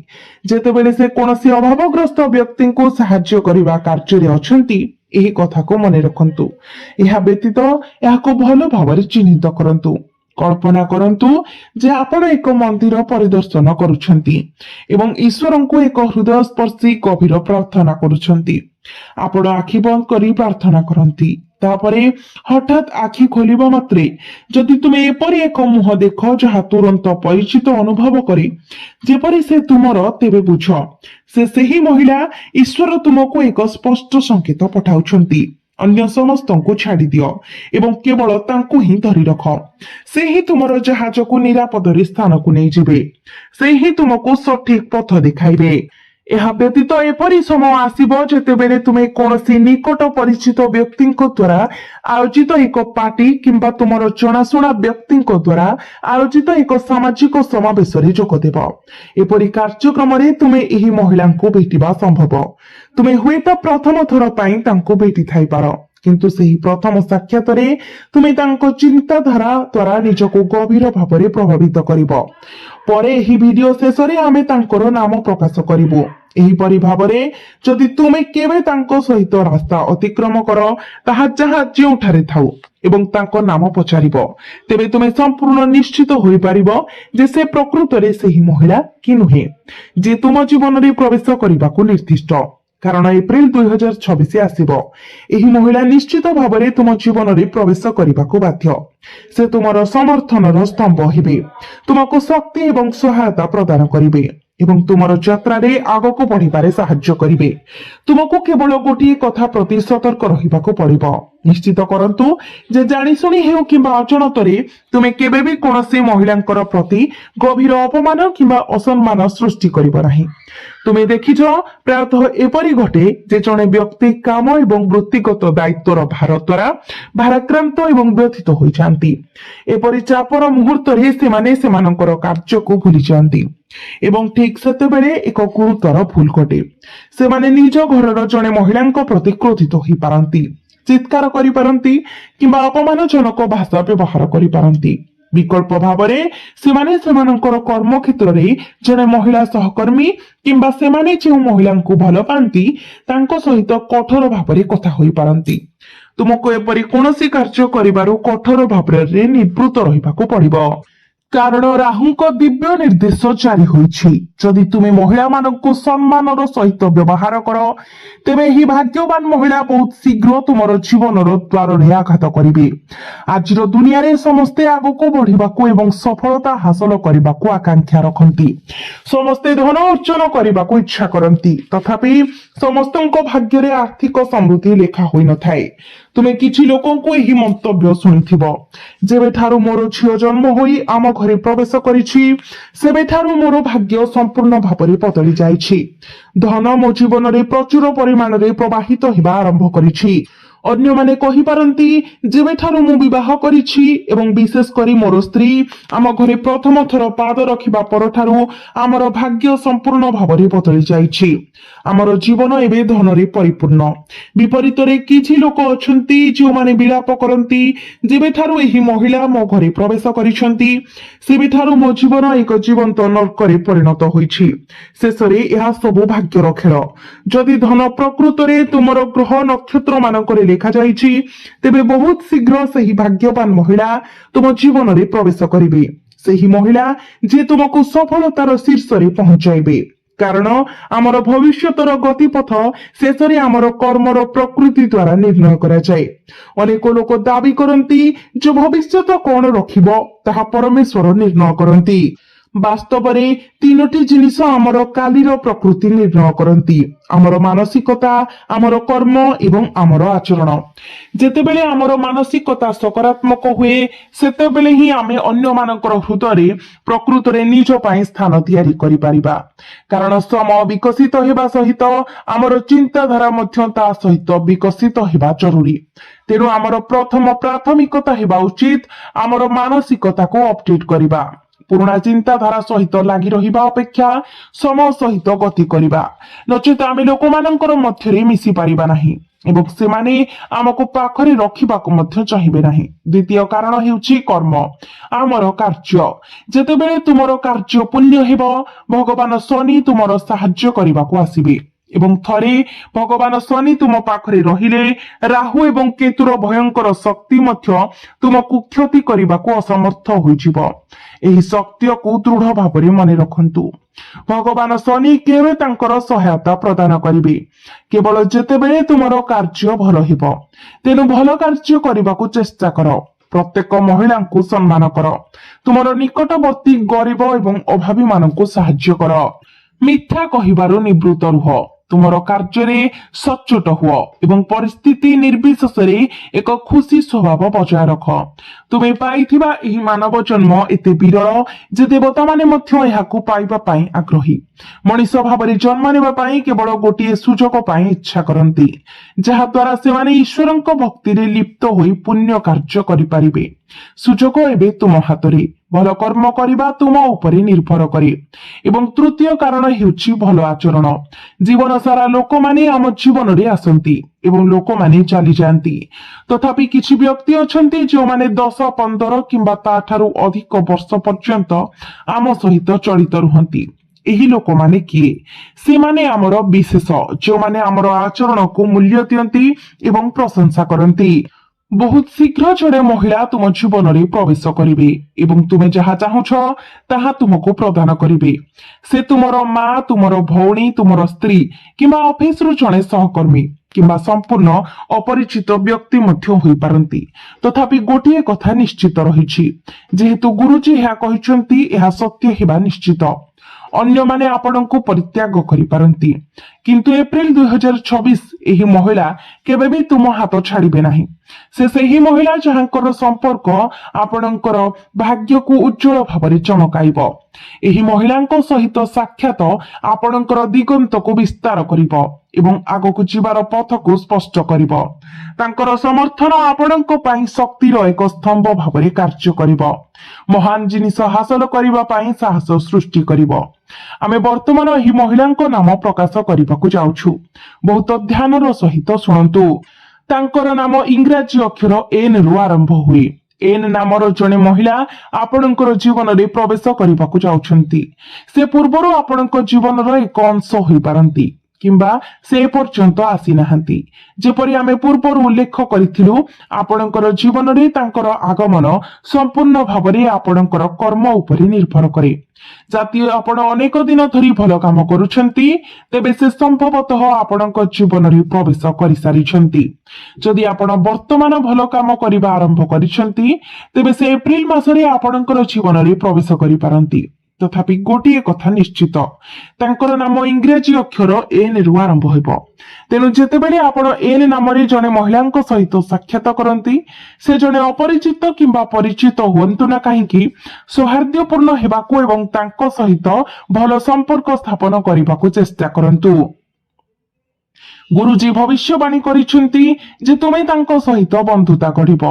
ଯେତେବେଳେ ସେ କୌଣସି ଅଭାବଗ୍ରସ୍ତ ବ୍ୟକ୍ତିଙ୍କୁ ସାହାଯ୍ୟ କରିବା କାର୍ଯ୍ୟରେ ଅଛନ୍ତି। ଏହି କଥାକୁ ମନେ ରଖନ୍ତୁ। ଏହା ବ୍ୟତୀତ ଏହାକୁ ଭଲ ଭାବରେ ଚିହ୍ନିତ କରନ୍ତୁ। କଳ୍ପନା କରନ୍ତୁ ଯେ ଆପଣ ଏକ ମନ୍ଦିର ପରିଦର୍ଶନ କରୁଛନ୍ତି ଏବଂ ଈଶ୍ୱରଙ୍କୁ ଏକ ହୃଦୟସ୍ପର୍ଶୀ ଗଭୀର ପ୍ରାର୍ଥନା କରୁଛନ୍ତି। ଆପଣ ଆଖି ବନ୍ଦ କରି ପ୍ରାର୍ଥନା କରନ୍ତି। ତାପରେ ହଠାତ୍ ଆଖି ଖୋଲିବା ମାତ୍ରେ ଯଦି ତୁମେ ଏପରି ଏକ ମୁହଁ ଦେଖ ଯାହା ତୁରନ୍ତ ପରିଚିତ ଅନୁଭବ କରେ ଯେପରି ସେ ତୁମର, ତେବେ ବୁଝ ସେ ସେହି ମହିଳା। ଈଶ୍ୱର ତୁମକୁ ଏକ ସ୍ପଷ୍ଟ ସଂକେତ ପଠାଉଛନ୍ତି। ଅନ୍ୟ ସମସ୍ତଙ୍କୁ ଛାଡି ଦିଅ ଏବଂ କେବଳ ତାଙ୍କୁ ହିଁ ଧରି ରଖ। ସେ ହିଁ ତୁମର ଜାହାଜକୁ ନିରାପଦରେ ସ୍ଥାନକୁ ନେଇଯିବେ। ସେ ହିଁ ତୁମକୁ ସଠିକ ପଥ ଦେଖାଇବେ। ଏହା ବ୍ୟତୀତ ଏପରି ସମୟ ଆସିବ ଯେତେବେଳେ ତୁମେ କୌଣସି ନିକଟ ପରିଚିତ ବ୍ୟକ୍ତିଙ୍କ ଦ୍ୱାରା ଆୟୋଜିତ ଏକ ପାର୍ଟି କିମ୍ବା ତୁମର ଜଣାଶୁଣା ବ୍ୟକ୍ତିଙ୍କ ଦ୍ୱାରା ଆୟୋଜିତ ଏକ ସାମାଜିକ ସମାବେଶରେ ଯୋଗଦେବ। ଏପରି କାର୍ଯ୍ୟକ୍ରମରେ ତୁମେ ଏହି ମହିଳାଙ୍କୁ ଭେଟିବା ସମ୍ଭବ। ତୁମେ ହୁଏତ ପ୍ରଥମ ଥର ପାଇଁ ତାଙ୍କୁ ଭେଟି ଥାଇପାର, କିନ୍ତୁ ସେହି ପ୍ରଥମ ସାକ୍ଷାତରେ ତୁମେ ତାଙ୍କ ଚିନ୍ତାଧାରା ଦ୍ୱାରା ନିଜକୁ ଗଭୀର ଭାବରେ ପ୍ରଭାବିତ କରିବ। ପରେ ଏହି ଭିଡିଓ ଶେଷରେ ଆମେ ତାଙ୍କର ନାମ ପ୍ରକାଶ କରିବୁ। ଏହିପରି ଭାବରେ ଯଦି ତୁମେ କେବେ ତାଙ୍କ ସହିତ ରାସ୍ତା ଅତିକ୍ରମ କର, ତାହା ଯାହା ଯେଉଁଠାରେ ଥାଉ ଏବଂ ତାଙ୍କ ନାମ ପଚାରିବ, ତେବେ ତୁମେ ସମ୍ପୂର୍ଣ୍ଣ ନିଶ୍ଚିତ ହୋଇପାରିବ ଯେ ସେ ପ୍ରକୃତରେ ସେହି ମହିଳା କି ନୁହେଁ ଯେ ତୁମ ଜୀବନରେ ପ୍ରବେଶ କରିବାକୁ ନିର୍ଦ୍ଦିଷ୍ଟ। କାରଣ ଏପ୍ରିଲ 2026 ଆସିବ। ଏହି ମହିଳା ନିଶ୍ଚିତ ଭାବରେ ତୁମ ଜୀବନରେ ପ୍ରବେଶ କରିବାକୁ ବାଧ୍ୟ। ସେ ତୁମର ସମର୍ଥନର ସ୍ତମ୍ଭ ହେବେ, ତୁମକୁ ଶକ୍ତି ଏବଂ ସହାୟତା ପ୍ରଦାନ କରିବେ ଏବଂ ତୁମର ଯାତ୍ରାରେ ଆଗକୁ ବଢିବାରେ ସାହାଯ୍ୟ କରିବେ। ତୁମକୁ କେବଳ ଗୋଟିଏ କଥା ପ୍ରତି ସତର୍କ ରହିବାକୁ ପଡିବ। ନିଶ୍ଚିତ କରନ୍ତୁ ଯେ ଜାଣିଶୁଣି ହେଉ କିମ୍ବା ଅଜାଣତରେ ତୁମେ କେବେ ବି କୌଣସି ମହିଳାଙ୍କର ପ୍ରତି ଗଭୀର ଅପମାନ କିମ୍ବା ଅସମ୍ମାନ ସୃଷ୍ଟି କରିବ ନାହିଁ। ତୁମେ ଦେଖିଛ, ପ୍ରାୟତଃ ଏପରି ଘଟେ ଯେ ଜଣେ ବ୍ୟକ୍ତି କାମ ଏବଂ ବୃତ୍ତିଗତ ଦାୟିତ୍ୱର ଭାର ଦ୍ୱାରା ଭାରାକ୍ରାନ୍ତ ଏବଂ ବ୍ୟଥିତ ହୋଇଯାନ୍ତି। ଏପରି ଚାପର ମୁହୂର୍ତ୍ତରେ ସେମାନେ ସେମାନଙ୍କର କାର୍ଯ୍ୟକୁ ଭୁଲିଯାଆନ୍ତି ଏବଂ ଠିକ ସେତେବେଳେ ଏକ ଗୁରୁତର ଭୁଲ ଘଟେ। ସେମାନେ ନିଜ ଘରର ଜଣେ ମହିଳାଙ୍କ ପ୍ରତି କ୍ରୋଧିତ ହୋଇପାରନ୍ତି, ଚିତ୍କାର କରିପାରନ୍ତି କିମ୍ବା ଅପମାନଜନକ ଭାଷା ବ୍ୟବହାର କରିପାରନ୍ତି। ବିକଳ୍ପ ଭାବରେ ସେମାନେ ସେମାନଙ୍କର କର୍ମକ୍ଷେତ୍ରରେ ଜଣେ ମହିଳା ସହକର୍ମୀ କିମ୍ବା ସେମାନେ ଯେଉଁ ମହିଳାଙ୍କୁ ଭଲ ପାଆନ୍ତି ତାଙ୍କ ସହିତ କଠୋର ଭାବରେ କଥା ହୋଇପାରନ୍ତି। ତୁମକୁ ଏପରି କୌଣସି କାର୍ଯ୍ୟ କରିବାରୁ କଠୋର ଭାବରେ ନିବୃତ୍ତ ରହିବାକୁ ପଡିବ, କାରଣ ରାହୁଙ୍କ ଦିବ୍ୟ ନିର୍ଦ୍ଦେଶ ଜାରି ହୋଇଛି। ଯଦି ତୁମେ ମହିଳାମାନଙ୍କୁ ସମ୍ମାନର ସହିତ ବ୍ୟବହାର କର, ତେବେ ଏହି ଭାଗ୍ୟବାନ ମହିଳା ବହୁତ ଶୀଘ୍ର ତୁମର ଜୀବନର ଦ୍ୱାରରେ ଆଘାତ କରିବେ। ଆଜିର ଦୁନିଆରେ ସମସ୍ତେ ଆଗକୁ ବଢିବାକୁ ଏବଂ ସଫଳତା ହାସଲ କରିବାକୁ ଆକାଂକ୍ଷା ରଖନ୍ତି। ସମସ୍ତେ ଧନ ଅର୍ଜନ କରିବାକୁ ଇଚ୍ଛା କରନ୍ତି, ତଥାପି ସମସ୍ତଙ୍କ ଭାଗ୍ୟରେ ଆର୍ଥିକ ସମୃଦ୍ଧି ଲେଖା ହୋଇନଥାଏ। ତୁମେ କିଛି ଲୋକଙ୍କୁ ଏହି ମନ୍ତବ୍ୟ ଶୁଣିଥିବ, ଯେବେଠାରୁ ମୋର ଝିଅ ଜନ୍ମ ହୋଇ ଆମ ଘରେ ପ୍ରବେଶ କରିଛି, ସେବେଠାରୁ ମୋର ଭାଗ୍ୟ ସମ୍ପୂର୍ଣ୍ଣ ଭାବରେ ବଦଳି ଯାଇଛି। ଧନ ମୋ ଜୀବନରେ ପ୍ରଚୁର ପରିମାଣରେ ପ୍ରବାହିତ ହେବା ଆରମ୍ଭ କରିଛି। ଅନ୍ୟମାନେ କହିପାରନ୍ତି, ଯେବେଠାରୁ ମୁଁ ବିବାହ କରିଛି ଏବଂ ବିଶେଷ କରି ମୋର ସ୍ତ୍ରୀ ଆମ ଘରେ ପ୍ରଥମ ଥର ପାଦ ରଖିବା ପରଠାରୁ ଆମର ଭାଗ୍ୟ ସମ୍ପୂର୍ଣ୍ଣ ଭାବରେ ବଦଳି ଯାଇଛି। ଆମର ଜୀବନ ଏବେ ଧନରେ ପରିପୂର୍ଣ୍ଣ। ବିପରୀତରେ କିଛି ଲୋକ ଅଛନ୍ତି ଯେଉଁମାନେ ବିଳାପ କରନ୍ତି, ଯେବେଠାରୁ ଏହି ମହିଳା ମୋ ଘରେ ପ୍ରବେଶ କରିଛନ୍ତି ସେବେଠାରୁ ମୋ ଜୀବନ ଏକ ଜୀବନ୍ତ ନର୍କରେ ପରିଣତ ହୋଇଛି। ଶେଷରେ ଏହା ସବୁ ଭାଗ୍ୟର ଖେଳ। ଯଦି ଧନ ପ୍ରକୃତରେ ତୁମର ଗ୍ରହ ନକ୍ଷତ୍ର ମାନଙ୍କରେ ଲେଖାଯାଇଛି, ତେବେ ବହୁତ ଶୀଘ୍ର ସେହି ଭାଗ୍ୟବାନ ମହିଳା ତୁମ ଜୀବନରେ ପ୍ରବେଶ କରିବେ। ସେହି ମହିଳା ଯିଏ ତୁମକୁ ସଫଳତାର ଶୀର୍ଷରେ ପହଞ୍ଚାଇବେ। କାରଣ ଆମର ଭବିଷ୍ୟତର ଗତିପଥ ଶେଷରେ ଆମର କର୍ମର ପ୍ରକୃତି ଦ୍ୱାରା ନିର୍ଣ୍ଣୟ କରାଯାଏ। ଅନେକ ଲୋକ ଦାବି କରନ୍ତି ଯେ ଭବିଷ୍ୟତ କଣ ରଖିବ ତାହା ପରମେଶ୍ୱର ନିର୍ଣ୍ଣୟ କରନ୍ତି। ବାସ୍ତବରେ ତିନୋଟି ଜିନିଷ ଆମର କାଲିର ପ୍ରକୃତି ନିର୍ଣ୍ଣୟ କରନ୍ତି: ଆମର ମାନସିକତା, ଆମର କର୍ମ ଏବଂ ଆମର ଆଚରଣ। ଯେତେବେଳେ ଆମର ମାନସିକତା ସକାରାତ୍ମକ ହୁଏ, ସେତେବେଳେ ହିଁ ଆମେ ଅନ୍ୟମାନଙ୍କର ହୃଦୟରେ ପ୍ରକୃତରେ ନିଜ ପାଇଁ ସ୍ଥାନ ତିଆରି କରିପାରିବା। କାରଣ ସମୟ ବିକଶିତ ହେବା ସହିତ ଆମର ଚିନ୍ତାଧାରା ମଧ୍ୟ ତା ସହିତ ବିକଶିତ ହେବା ଜରୁରୀ। ତେଣୁ ଆମର ପ୍ରଥମ ପ୍ରାଥମିକତା ହେବା ଉଚିତ ଆମର ମାନସିକତାକୁ ଅପଡେଟ୍ କରିବା। ପୁରୁଣା ଚିନ୍ତାଧାରା ସହିତ ଲାଗି ରହିବା ଅପେକ୍ଷା ସମୟ ସହିତ ଗତି କରିବା, ନଚେତ ଆମେ ଲୋକମାନଙ୍କର ମଧ୍ୟରେ ମିଶି ପାରିବା ନାହିଁ ଏବଂ ସେମାନେ ଆମକୁ ପାଖରେ ରଖିବାକୁ ମଧ୍ୟ ଚାହିଁବେ ନାହିଁ। ଦ୍ୱିତୀୟ କାରଣ ହେଉଛି କର୍ମ, ଆମର କାର୍ଯ୍ୟ। ଯେତେବେଳେ ତୁମର କାର୍ଯ୍ୟ ପୁଣ୍ୟ ହେବ, ଭଗବାନ ଶନି ତୁମର ସାହାଯ୍ୟ କରିବାକୁ ଆସିବେ ଏବଂ ଥରେ ଭଗବାନ ଶନି ତୁମ ପାଖରେ ରହିଲେ, ରାହୁ ଏବଂ କେତୁର ଭୟଙ୍କର ଶକ୍ତି ମଧ୍ୟ ତୁମକୁ କ୍ଷତି କରିବାକୁ ଅସମର୍ଥ ହୋଇଯିବ। ଏହି ସତ୍ୟକୁ ଦୃଢ ଭାବରେ ମନେ ରଖନ୍ତୁ। ଭଗବାନ ଶନି କେବେ ତାଙ୍କର ସହାୟତା ପ୍ରଦାନ କରିବେ କେବଳ ଯେତେବେଳେ ତୁମର କାର୍ଯ୍ୟ ଭଲ ହେବ। ତେଣୁ ଭଲ କାର୍ଯ୍ୟ କରିବାକୁ ଚେଷ୍ଟା କର। ପ୍ରତ୍ୟେକ ମହିଳାଙ୍କୁ ସମ୍ମାନ କର। ତୁମର ନିକଟବର୍ତ୍ତୀ ଗରିବ ଏବଂ ଅଭାବୀ ମାନଙ୍କୁ ସାହାଯ୍ୟ କର। ମିଥ୍ୟା କହିବାରୁ ନିବୃତ୍ତ ରୁହ। ତୁମର କାର୍ଯ୍ୟରେ ସଚ୍ଚୋଟ ହୁଅ ଏବଂ ପରିସ୍ଥିତି ନିର୍ବିଶେଷରେ ଏକ ଖୁସି ସ୍ୱଭାବ ବଜାୟ ରଖ। ତୁମେ ପାଇଥିବା ଏହି ମାନବ ଜନ୍ମ ଏତେ ବିରଳ ଯେ ଦେବତାମାନେ ମଧ୍ୟ ଏହାକୁ ପାଇବା ପାଇଁ ଆଗ୍ରହୀ। ମଣିଷ ଭାବରେ ଜନ୍ମ ନେବା ପାଇଁ କେବଳ ଗୋଟିଏ ସୁଯୋଗ ପାଇଁ ଇଚ୍ଛା କରନ୍ତି, ଯାହା ଦ୍ୱାରା ସେମାନେ ଈଶ୍ୱରଙ୍କ ଭକ୍ତିରେ ଲିପ୍ତ ହୋଇ ପୁଣ୍ୟ କାର୍ଯ୍ୟ କରିପାରିବେ। ସୁଯୋଗ ଏବେ ତୁମ ହାତରେ। ଭଲ କର୍ମ କରିବା ତୁମ ଉପରେ ନିର୍ଭର କରେ। ଏବଂ ତୃତୀୟ କାରଣ ହେଉଛି ଭଲ ଆଚରଣ। ଜୀବନ ସାରା ଲୋକମାନେ ଆମ ଜୀବନରେ ଆସନ୍ତି ଏବଂ ଲୋକମାନେ ଚାଲିଯାଆନ୍ତି। ତଥାପି କିଛି ବ୍ୟକ୍ତି ଅଛନ୍ତି ଯେଉଁମାନେ 10, 15 କିମ୍ବା ତାଠାରୁ ଅଧିକ ବର୍ଷ ପର୍ଯ୍ୟନ୍ତ ଆମ ସହିତ ଜଡ଼ିତ ରୁହନ୍ତି। ଏହି ଲୋକମାନେ କିଏ? ସେମାନେ ଆମର ବିଶେଷ, ଯେଉଁମାନେ ଆମର ଆଚରଣକୁ ମୂଲ୍ୟ ଦିଅନ୍ତି ଏବଂ ପ୍ରଶଂସା କରନ୍ତି। ବହୁତ ଶୀଘ୍ର ଜଣେ ମହିଳା ତୁମ ଜୀବନରେ ପ୍ରବେଶ କରିବେ ଏବଂ ତୁମେ ଯାହା ଚାହୁଁଛ ତାହା ତୁମକୁ ପ୍ରଦାନ କରିବେ। ସେ ତୁମର ମା, ତୁମର ଭଉଣୀ, ତୁମର ସ୍ତ୍ରୀ କିମ୍ବା ଅଫିସରୁ ଜଣେ ସହକର୍ମୀ କିମ୍ବା ସମ୍ପୂର୍ଣ୍ଣ ଅପରିଚିତ ବ୍ୟକ୍ତି ମଧ୍ୟ ହୋଇପାରନ୍ତି। ତଥାପି ଗୋଟିଏ କଥା ନିଶ୍ଚିତ ରହିଛି, ଯେହେତୁ ଗୁରୁଜୀ ଏହା କହିଛନ୍ତି, ଏହା ସତ୍ୟ ହେବା ନିଶ୍ଚିତ। ଅନ୍ୟମାନେ ଆପଣଙ୍କୁ ପରିତ୍ୟାଗ କରିପାରନ୍ତି, କିନ୍ତୁ ଏପ୍ରିଲ 2026 ଏହି ମହିଳା କେବେ ବି ତୁମ ହାତ ଛାଡ଼ିବେ ନାହିଁ। ସେ ସେହି ମହିଳା ଯାହାଙ୍କର ସମ୍ପର୍କ ଆପଣଙ୍କର ଭାଗ୍ୟକୁ ଉଜ୍ଜଳ ଭାବରେ ଚମକାଇବ। ଏହି ମହିଳାଙ୍କ ସହିତ ସାକ୍ଷାତ ଆପଣଙ୍କର ଦିଗନ୍ତକୁ ବିସ୍ତାର କରିବ ଏବଂ ଆଗକୁ ଯିବାର ପଥକୁ ସ୍ପଷ୍ଟ କରିବ। ତାଙ୍କର ସମର୍ଥନ ଆପଣଙ୍କ ପାଇଁ ଶକ୍ତିର ଏକ ସ୍ତମ୍ଭ ଭାବରେ କାର୍ଯ୍ୟ କରିବ। ମହାନ ଜିନିଷ ହାସଲ କରିବା ପାଇଁ ସାହସ ସୃଷ୍ଟି କରିବ। ଆମେ ବର୍ତ୍ତମାନ ଏହି ମହିଳାଙ୍କ ନାମ ପ୍ରକାଶ କରିବାକୁ ଯାଉଛୁ। ବହୁତ ଧ୍ୟାନର ସହିତ ଶୁଣନ୍ତୁ। ତାଙ୍କର ନାମ ଇଂରାଜୀ ଅକ୍ଷର ଏନ୍ ରୁ ଆରମ୍ଭ ହୁଏ। ଏନ୍ ନାମର ଜଣେ ମହିଳା ଆପଣଙ୍କର ଜୀବନରେ ପ୍ରବେଶ କରିବାକୁ ଯାଉଛନ୍ତି। ସେ ପୂର୍ବରୁ ଆପଣଙ୍କ ଜୀବନର ଏକ ଅଂଶ ହୋଇପାରନ୍ତି କିମ୍ବା ସେ ପର୍ଯ୍ୟନ୍ତ ଆସିନାହାନ୍ତି। ଯେପରି ଆମେ ପୂର୍ବରୁ ଉଲ୍ଲେଖ କରିଥିଲୁ, ଆପଣଙ୍କର ଜୀବନରେ ତାଙ୍କର ଆଗମନ ସମ୍ପୂର୍ଣ୍ଣ ଭାବରେ ଆପଣଙ୍କର କର୍ମ ଉପରେ ନିର୍ଭର କରେ। ଯଦି ଆପଣ ଅନେକ ଦିନ ଧରି ଭଲ କାମ କରୁଛନ୍ତି, ତେବେ ସେ ସମ୍ଭବତଃ ଆପଣଙ୍କ ଜୀବନରେ ପ୍ରବେଶ କରିସାରିଛନ୍ତି। ଯଦି ଆପଣ ବର୍ତ୍ତମାନ ଭଲ କାମ କରିବା ଆରମ୍ଭ କରିଛନ୍ତି, ତେବେ ସେ ଏପ୍ରିଲ ମାସରେ ଆପଣଙ୍କର ଜୀବନରେ ପ୍ରବେଶ କରିପାରନ୍ତି। ତଥାପି ଗୋଟିଏ କଥା ନିଶ୍ଚିତ, ତାଙ୍କର ନାମ ଇଂରାଜୀ ଅକ୍ଷର ଏନ୍ ରୁ ଆରମ୍ଭ ହେବ। ତେଣୁ ଯେତେବେଳେ ଆପଣ ଏନ୍ ନାମରେ ଜଣେ ମହିଳାଙ୍କ ସହିତ ସାକ୍ଷାତ କରନ୍ତି, ସେ ଜଣେ ଅପରିଚିତ କିମ୍ବା ପରିଚିତ ହୁଅନ୍ତୁ ନା କାହିଁକି, ସୌହାର୍ଦ୍ଦ୍ୟପୂର୍ଣ୍ଣ ହେବାକୁ ଏବଂ ତାଙ୍କ ସହିତ ଭଲ ସମ୍ପର୍କ ସ୍ଥାପନ କରିବାକୁ ଚେଷ୍ଟା କରନ୍ତୁ। ଗୁରୁଜୀ ଭବିଷ୍ୟବାଣୀ କରିଛନ୍ତି ଯେ ତୁମେ ତାଙ୍କ ସହିତ ବନ୍ଧୁତା ଗଢିବ।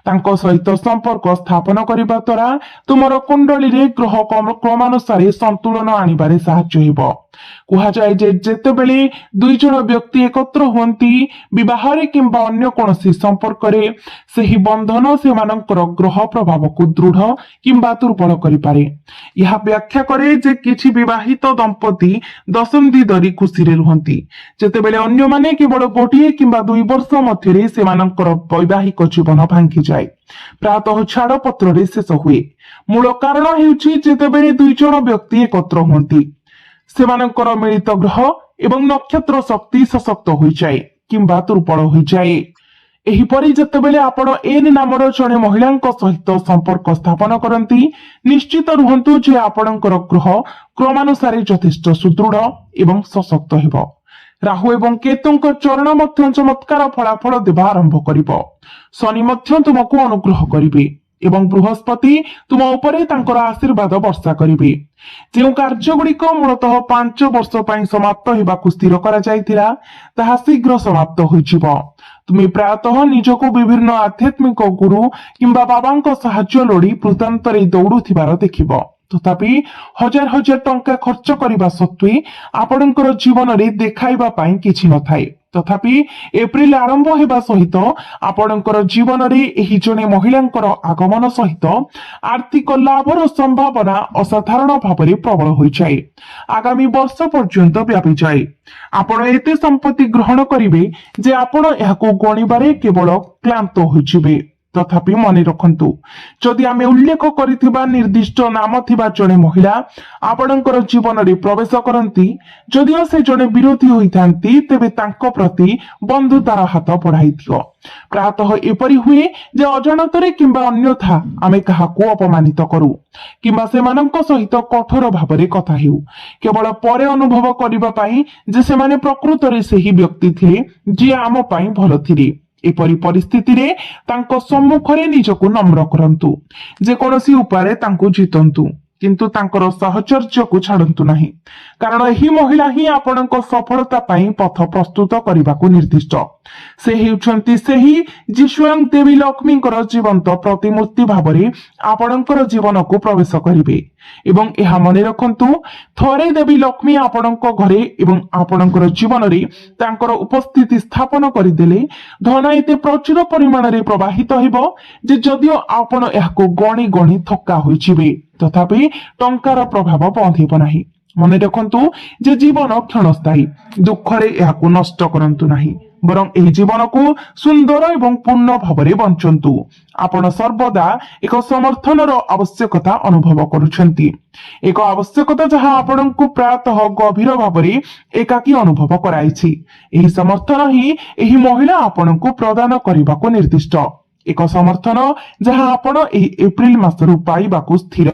ତାଙ୍କ ସହିତ ସମ୍ପର୍କ ସ୍ଥାପନ କରିବା ଦ୍ୱାରା ତୁମର କୁଣ୍ଡଳୀରେ ଗ୍ରହ କ୍ରମାନୁସାରେ ସନ୍ତୁଳନ ଆଣିବାରେ ସାହାଯ୍ୟ ହେବ। କୁହାଯାଏ ଯେ ଯେତେବେଳେ ଦୁଇ ଜଣ ବ୍ୟକ୍ତି ଏକତ୍ର ହୁଅନ୍ତି ବିବାହରେ କିମ୍ବା ଅନ୍ୟ କୌଣସି ସମ୍ପର୍କରେ, ସେହି ବନ୍ଧନ ସେମାନଙ୍କର ଗ୍ରହ ପ୍ରଭାବକୁ ଦୃଢ କିମ୍ବା ଦୁର୍ବଳ କରିପାରେ। ଏହା ବ୍ୟାଖ୍ୟା କରେ ଯେ କିଛି ବିବାହିତ ଦମ୍ପତି ଦଶନ୍ଧି ଧରି ଖୁସିରେ ରୁହନ୍ତି, ଯେତେବେଳେ ଅନ୍ୟମାନେ କେବଳ ଗୋଟିଏ କିମ୍ବା 2 ବର୍ଷ ମଧ୍ୟରେ ସେମାନଙ୍କର ବୈବାହିକ ଜୀବନ ଭାଙ୍ଗିଯାଏ, ପ୍ରାୟତଃ ଛାଡପତ୍ରରେ ଶେଷ ହୁଏ। ମୂଳ କାରଣ ହେଉଛି ଯେତେବେଳେ ଦୁଇ ଜଣ ବ୍ୟକ୍ତି ଏକତ୍ର ହୁଅନ୍ତି, ସେମାନଙ୍କର ମିଳିତ ଗ୍ରହ ଏବଂ ନକ୍ଷତ୍ର ଶକ୍ତି ସଶକ୍ତ ହୋଇଯାଏ କିମ୍ବା ଦୁର୍ବଳ ହୋଇଯାଏ। ଏହିପରି ଯେତେବେଳେ ଆପଣ ଏନ୍ ନାମର ଜଣେ ମହିଳାଙ୍କ ସହିତ ସମ୍ପର୍କ ସ୍ଥାପନ କରନ୍ତି, ନିଶ୍ଚିତ ରୁହନ୍ତୁ ଯେ ଆପଣଙ୍କର ଗ୍ରହ କ୍ରମାନୁସାରେ ଯଥେଷ୍ଟ ସୁଦୃଢ ଏବଂ ସଶକ୍ତ ହେବ। ରାହୁ ଏବଂ କେତୁଙ୍କ ଚରଣ ମଧ୍ୟ ଚମତ୍କାର ଫଳାଫଳ ଦେବା ଆରମ୍ଭ କରିବ। ଶନି ମଧ୍ୟ ତୁମକୁ ଅନୁଗ୍ରହ କରିବେ ଏବଂ ବୃହସ୍ପତି ତୁମ ଉପରେ ତାଙ୍କର ଆଶୀର୍ବାଦ ବର୍ଷା କରିବେ। ଯେଉଁ କାର୍ଯ୍ୟଗୁଡିକ ମୂଳତଃ 5 ବର୍ଷ ପାଇଁ ସମାପ୍ତ ହେବାକୁ ସ୍ଥିର କରାଯାଇଥିଲା, ତାହା ଶୀଘ୍ର ସମାପ୍ତ ହୋଇଯିବ। ତୁମେ ପ୍ରାୟତଃ ନିଜକୁ ବିଭିନ୍ନ ଆଧ୍ୟାତ୍ମିକ ଗୁରୁ କିମ୍ବା ବାବାଙ୍କ ସାହାଯ୍ୟ ଲୋଡି ବୃତ୍ତାନ୍ତରେ ଦୌଡୁଥିବାର ଦେଖିବ। ତଥାପି ହଜାର ହଜାର ଟଙ୍କା ଖର୍ଚ୍ଚ କରିବା ସତ୍ତ୍ୱେ ଆପଣଙ୍କର ଜୀବନରେ ଦେଖାଇବା ପାଇଁ କିଛି ନଥାଏ। ତଥାପି ଏପ୍ରିଲ ଆରମ୍ଭ ହେବା ସହିତ ଆପଣଙ୍କର ଜୀବନରେ ଏହି ଜଣେ ମହିଳାଙ୍କର ଆଗମନ ସହିତ ଆର୍ଥିକ ଲାଭର ସମ୍ଭାବନା ଅସାଧାରଣ ଭାବରେ ପ୍ରବଳ ହୋଇଯାଏ। ଆଗାମୀ ବର୍ଷ ପର୍ଯ୍ୟନ୍ତ ବ୍ୟାପିଯାଏ। ଆପଣ ଏତେ ସମ୍ପତ୍ତି ଗ୍ରହଣ କରିବେ ଯେ ଆପଣ ଏହାକୁ ଗଣିବାରେ କେବଳ କ୍ଳାନ୍ତ ହୋଇଯିବେ। ତଥାପି ମନେ ରଖନ୍ତୁ, ଯଦି ଆମେ ଉଲ୍ଲେଖ କରିଥିବା ନିର୍ଦ୍ଦିଷ୍ଟ ନାମ ଥିବା ଜଣେ ମହିଳା ଆପଣଙ୍କର ଜୀବନରେ ପ୍ରବେଶ କରନ୍ତି, ଯଦିଓ ସେ ଜଣେ ବିରୋଧୀ ହୋଇଥାନ୍ତି, ତେବେ ତାଙ୍କ ପ୍ରତି ବନ୍ଧୁତାର ହାତ ବଢାଇ ଦିଅ। ପ୍ରାୟତଃ ଏପରି ହୁଏ ଯେ ଅଜାଣତରେ କିମ୍ବା ଅନ୍ୟଥା ଆମେ କାହାକୁ ଅପମାନିତ କରୁ କିମ୍ବା ସେମାନଙ୍କ ସହିତ କଠୋର ଭାବରେ କଥା ହେଉ, କେବଳ ପରେ ଅନୁଭବ କରିବା ପାଇଁ ଯେ ସେମାନେ ପ୍ରକୃତରେ ସେହି ବ୍ୟକ୍ତି ଥିଲେ ଯିଏ ଆମ ପାଇଁ ଭଲ ଥିଲେ। ଏପରି ପରିସ୍ଥିତିରେ ତାଙ୍କ ସମ୍ମୁଖରେ ନିଜକୁ ନମ୍ର କରନ୍ତୁ। ଯେକୌଣସି ଉପାୟରେ ତାଙ୍କୁ ଜିତନ୍ତୁ, କିନ୍ତୁ ତାଙ୍କର ସାହଚର୍ଯ୍ୟକୁ ଛାଡନ୍ତୁ ନାହିଁ, କାରଣ ଏହି ମହିଳା ହିଁ ଆପଣଙ୍କ ସଫଳତା ପାଇଁ ପଥ ପ୍ରସ୍ତୁତ କରିବାକୁ ନିର୍ଦ୍ଦିଷ୍ଟ। ସେ ହେଉଛନ୍ତି ସେହି ଯିଏ ସ୍ୱୟଂ ଦେବୀ ଲକ୍ଷ୍ମୀଙ୍କର ଜୀବନ୍ତ ପ୍ରତିମୂର୍ତ୍ତି ଭାବରେ ଆପଣଙ୍କର ଜୀବନକୁ ପ୍ରବେଶ କରିବେ। ଏବଂ ଏହା ମନେ ରଖନ୍ତୁ, ଥରେ ଦେବୀ ଲକ୍ଷ୍ମୀ ଆପଣଙ୍କ ଘରେ ଏବଂ ଆପଣଙ୍କର ଜୀବନରେ ତାଙ୍କର ଉପସ୍ଥିତି ସ୍ଥାପନ କରିଦେଲେ, ଧନ ଏତେ ପ୍ରଚୁର ପରିମାଣରେ ପ୍ରବାହିତ ହେବ ଯେ ଯଦିଓ ଆପଣ ଏହାକୁ ଗଣି ଗଣି ଥକା ହୋଇଯିବେ, ତଥାପି ଟଙ୍କାର ପ୍ରଭାବ ବନ୍ଦ ହେବ ନାହିଁ। ମନେ ରଖନ୍ତୁ ଯେ ଜୀବନ କ୍ଷଣସ୍ଥାୟୀ। ଦୁଃଖରେ ଏହାକୁ ନଷ୍ଟ କରନ୍ତୁ ନାହିଁ, ବରଂ ଏହି ଜୀବନକୁ ସୁନ୍ଦର ଏବଂ ପୂର୍ଣ୍ଣ ଭାବରେ ବଞ୍ଚନ୍ତୁ। ଆପଣ ସର୍ବଦା ଏକ ସମର୍ଥନର ଆବଶ୍ୟକତା ଅନୁଭବ କରୁଛନ୍ତି, ଏକ ଆବଶ୍ୟକତା ଯାହା ଆପଣଙ୍କୁ ପ୍ରାୟତଃ ଗଭୀର ଭାବରେ ଏକାକୀ ଅନୁଭବ କରାଇଛି। ଏହି ସମର୍ଥନ ହିଁ ଏହି ମହିଳା ଆପଣଙ୍କୁ ପ୍ରଦାନ କରିବାକୁ ନିର୍ଦ୍ଦିଷ୍ଟ, ଏକ ସମର୍ଥନ ଯାହା ଆପଣ ଏହି ଏପ୍ରିଲ ମାସରୁ ପାଇବାକୁ ସ୍ଥିର